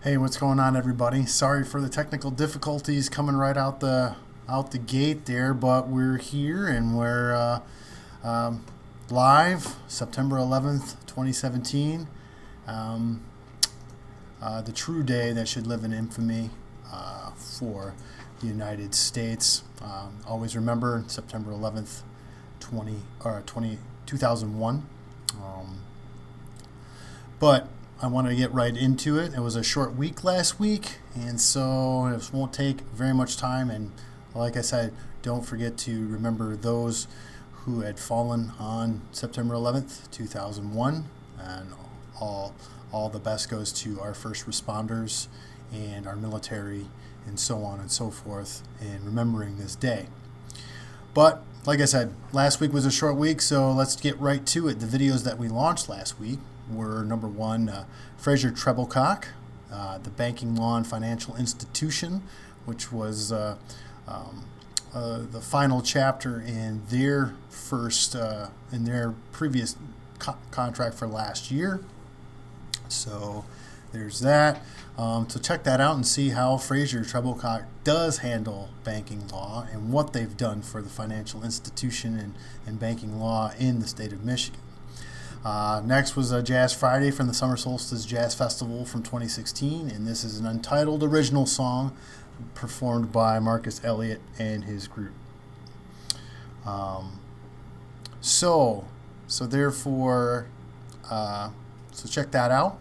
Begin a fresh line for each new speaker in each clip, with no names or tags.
Hey, what's going on, everybody? Sorry for the technical difficulties coming right out the gate there, but we're here and we're live September 11th, 2017. Um, the true day that should live in infamy for the United States. Always remember September 11th, 2001. But I want to get right into it. It was a short week last week, and so it won't take very much time. And like I said, don't forget to remember those who had fallen on September 11th, 2001. And all the best goes to our first responders and our military and so on and so forth in remembering this day. But like I said, last week was a short week, so let's get right to it. The videos that we launched last week were number one, Fraser Treblecock, the Banking Law and Financial Institution, which was the final chapter in their previous contract for last year. So there's that. So check that out and see how Fraser Treblecock does handle banking law and what they've done for the financial institution and banking law in the state of Michigan. Next was Jazz Friday from the Summer Solstice Jazz Festival from 2016, and this is an untitled original song performed by Marcus Elliott and his group. So check that out.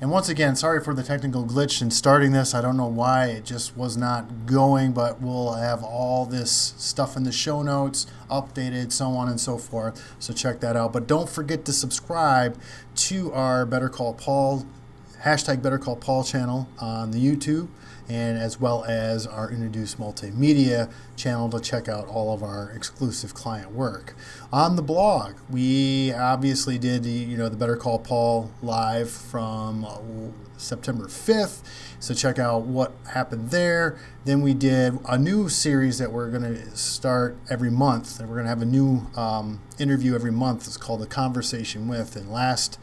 And once again, sorry for the technical glitch in starting this. I don't know why it just was not going, but we'll have all this stuff in the show notes, updated, so on and so forth. So check that out. But don't forget to subscribe to our BetterCallPaul, #BetterCallPaul channel on the YouTube, and as well as our UnoDeuce Multimedia channel to check out all of our exclusive client work. On the blog, we obviously did the Better Call Paul live from September 5th, so check out what happened there. Then we did a new series that we're going to start every month, and we're going to have a new interview every month. It's called The Conversation With, and last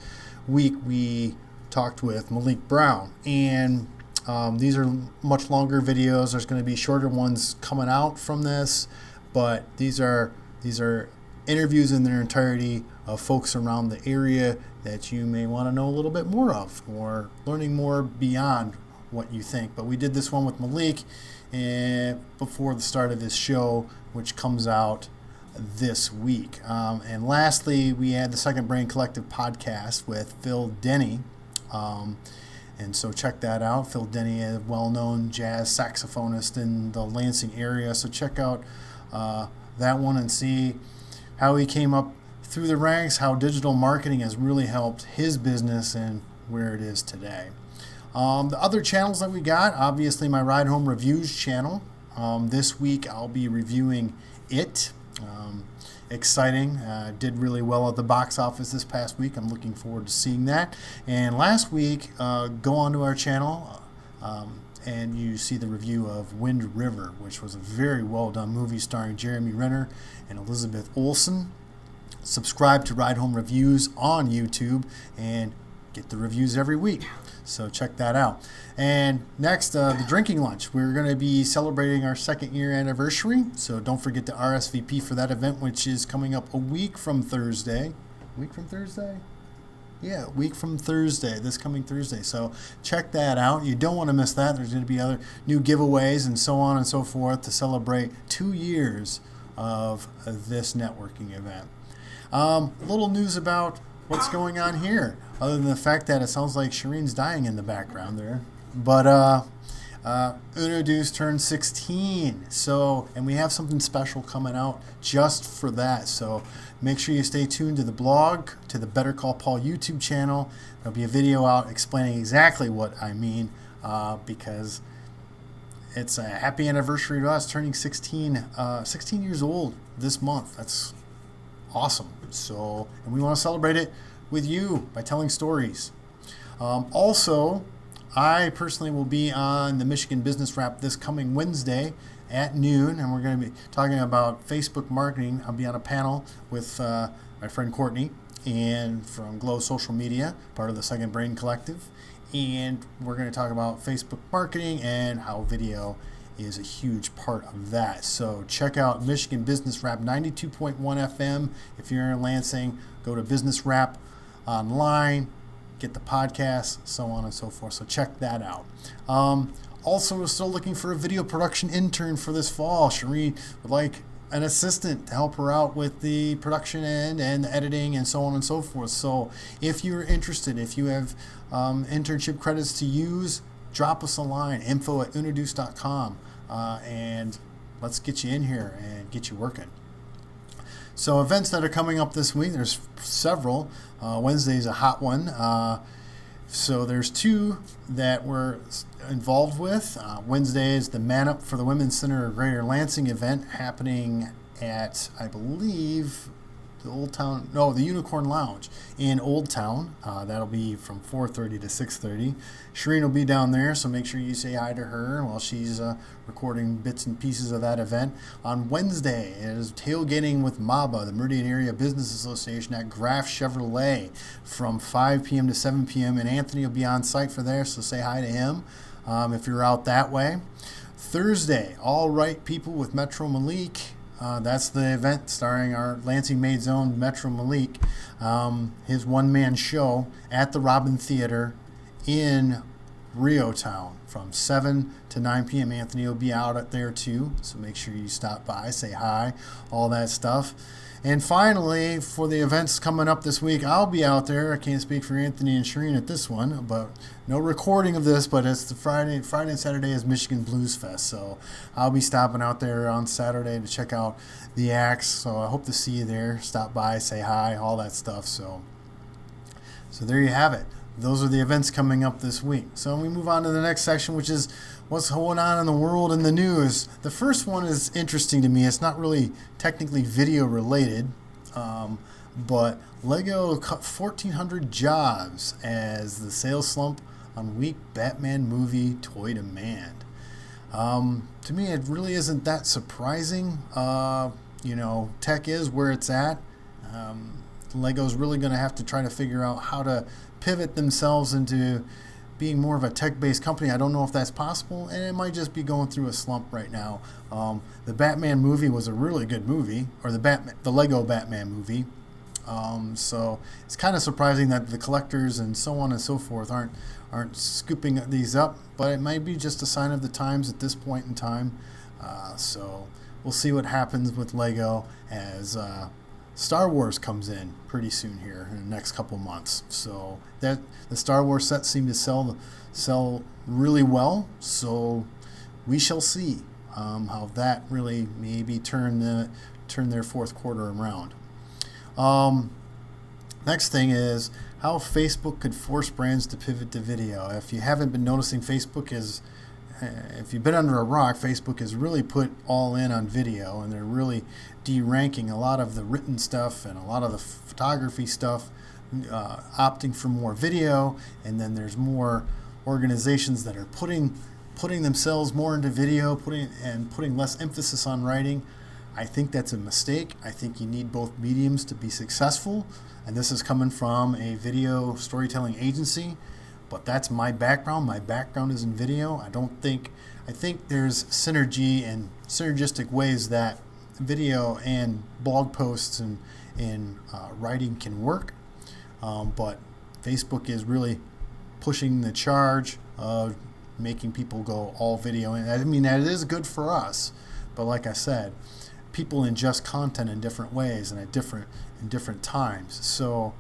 week we talked with Melik Brown, and these are much longer videos. There's going to be shorter ones coming out from this, but these are interviews in their entirety of folks around the area that you may want to know a little bit more of, or learning more beyond what you think. But we did this one with Melik before the start of this show, which comes out this week. And lastly, we had the Second Brain Collective podcast with Phil Denny. And so check that out. Phil Denny, a well-known jazz saxophonist in the Lansing area. So check out that one and see how he came up through the ranks, how digital marketing has really helped his business and where it is today. The other channels that we got, obviously my Ride Home Reviews channel. This week I'll be reviewing It. Exciting. Did really well at the box office this past week. I'm looking forward to seeing that. And last week, go onto our channel and you see the review of Wind River, which was a very well done movie starring Jeremy Renner and Elizabeth Olsen. Subscribe to Ride Home Reviews on YouTube and get the reviews every week. So check that out. And next, the drinking lunch. We're going to be celebrating our 2nd year anniversary. So don't forget to RSVP for that event, which is coming up a week from Thursday. Week from Thursday? Yeah, a week from Thursday, this coming Thursday. So check that out. You don't want to miss that. There's going to be other new giveaways and so on and so forth to celebrate 2 years of this networking event. Little news about what's going on here, other than the fact that it sounds like Shireen's dying in the background there. But UnoDeuce Turns 16. So, and we have something special coming out just for that. So make sure you stay tuned to the blog, to the Better Call Paul YouTube channel. There'll be a video out explaining exactly what I mean, because it's a happy anniversary to us, turning 16 years old this month. That's awesome. So, and we want to celebrate it with you by telling stories. Also, I personally will be on the Michigan Business Wrap this coming Wednesday at noon, and we're going to be talking about Facebook marketing. I'll be on a panel with my friend Courtney and from Glow Social Media, part of the Second Brain Collective, and we're going to talk about Facebook marketing and how video is a huge part of that. So check out Michigan Business Rap 92.1 FM. If you're in Lansing, go to Business Rap online, get the podcast, so on and so forth. So check that out. Also, we're still looking for a video production intern for this fall. Shireen would like an assistant to help her out with the production end and the editing and so on and so forth. So if you're interested, if you have internship credits to use, drop us a line, info@UnoDeuce.com, and let's get you in here and get you working. So events that are coming up this week, there's several. Wednesday's a hot one. So there's two that we're involved with. Wednesday is the Man Up for the Women's Center of Greater Lansing event happening at, I believe, the Unicorn Lounge in Old Town. That'll be from 4:30 to 6:30. Shireen will be down there, so make sure you say hi to her while she's recording bits and pieces of that event. On Wednesday is Tailgating with MABA, the Meridian Area Business Association at Graf Chevrolet from 5 p.m. to 7 p.m. And Anthony will be on site for there, so say hi to him if you're out that way. Thursday, All Right People with Metro Melik. That's the event starring our Lansing Maid's own Metro Melik, his one-man show at the Robin Theater in Rio Town from 7 to 9 p.m. Anthony will be out there too, so make sure you stop by, say hi, all that stuff. And finally, for the events coming up this week, I'll be out there. I can't speak for Anthony and Shireen at this one, but no recording of this, but it's the Friday and Saturday is Michigan BluesFest. So I'll be stopping out there on Saturday to check out the acts. So I hope to see you there. Stop by, say hi, all that stuff. So there you have it. Those are the events coming up this week. So we move on to the next section, which is what's going on in the world in the news. The first one is interesting to me. It's not really technically video related, but Lego cut 1,400 jobs as the sales slump on weak Batman movie toy demand. To me, it really isn't that surprising. Tech is where it's at. Lego's really going to have to try to figure out how to pivot themselves into being more of a tech-based company. I don't know if that's possible, and it might just be going through a slump right now. The Batman movie was a really good movie, or the Lego Batman movie. So it's kind of surprising that the collectors and so on and so forth aren't scooping these up, but it might be just a sign of the times at this point in time. So we'll see what happens with Lego as Star Wars comes in pretty soon here in the next couple months. So that the Star Wars sets seem to sell really well. So we shall see how that really maybe turn their fourth quarter around. Next thing is how Facebook could force brands to pivot to video. If you haven't been noticing, if you've been under a rock, Facebook has really put all in on video, and they're really de-ranking a lot of the written stuff and a lot of the photography stuff, opting for more video, and then there's more organizations that are putting themselves more into video, putting less emphasis on writing. I think that's a mistake. I think you need both mediums to be successful, and this is coming from a video storytelling agency. But that's my background. My background is in video. I think there's synergy and synergistic ways that video and blog posts and writing can work. But Facebook is really pushing the charge of making people go all video. And I mean, that is good for us. But like I said, people ingest content in different ways and in different times. So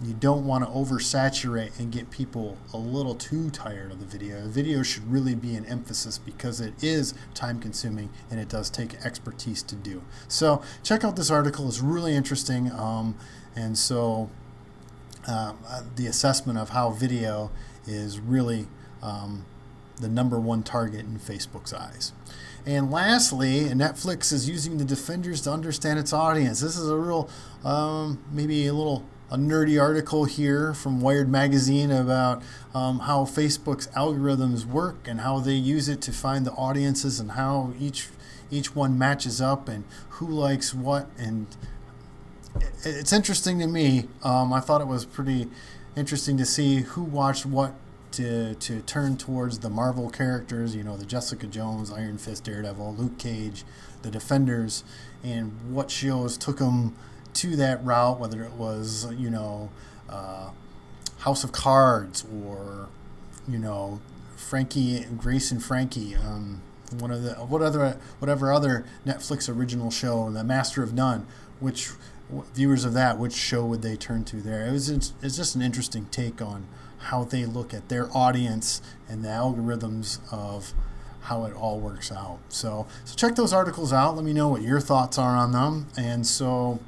you don't want to oversaturate and get people a little too tired of the video. The video should really be an emphasis because it is time consuming and it does take expertise to do. So check out this article. It's really interesting. And so the assessment of how video is really the number one target in Facebook's eyes. And lastly, Netflix is using the Defenders to understand its audience. This is a real, maybe a nerdy article here from Wired Magazine about how Facebook's algorithms work and how they use it to find the audiences and how each one matches up and who likes what. And it's interesting to me. I thought it was pretty interesting to see who watched what to turn towards the Marvel characters, the Jessica Jones, Iron Fist, Daredevil, Luke Cage, the Defenders, and what shows took them to that route, whether it was, House of Cards or, Grace and Frankie, whatever other Netflix original show, The Master of None, which viewers of that, which show would they turn to there? It's just an interesting take on how they look at their audience and the algorithms of how it all works out. So check those articles out. Let me know what your thoughts are on them. And so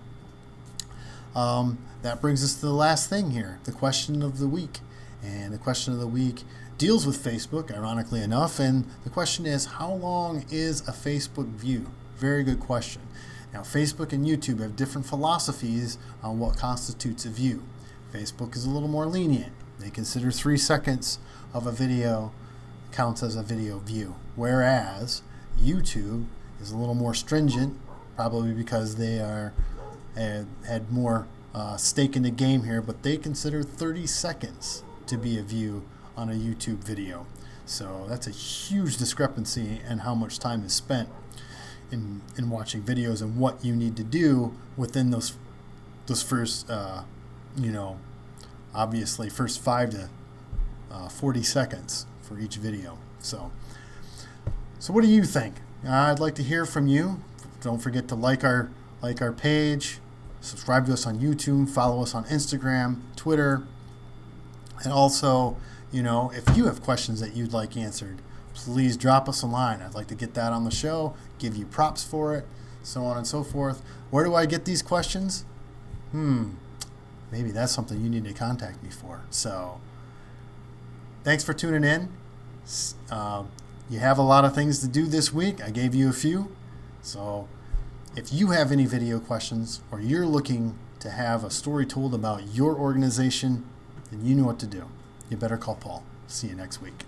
that brings us to the last thing here, the question of the week. And the question of the week deals with Facebook, ironically enough. And the question is, how long is a Facebook view? Very good question. Now, Facebook and YouTube have different philosophies on what constitutes a view. Facebook is a little more lenient. They consider 3 seconds of a video counts as a video view, whereas YouTube is a little more stringent, probably because they had more stake in the game here, but they consider 30 seconds to be a view on a YouTube video. So that's a huge discrepancy in how much time is spent in watching videos and what you need to do within those first, obviously first 5 to 40 seconds for each video. So what do you think? I'd like to hear from you. Don't forget to like our page, subscribe to us on YouTube, follow us on Instagram, Twitter, and also, if you have questions that you'd like answered, please drop us a line. I'd like to get that on the show, give you props for it, so on and so forth. Where do I get these questions? Maybe that's something you need to contact me for. So thanks for tuning in. You have a lot of things to do this week. I gave you a few. So if you have any video questions or you're looking to have a story told about your organization, then you know what to do. You better call Paul. See you next week.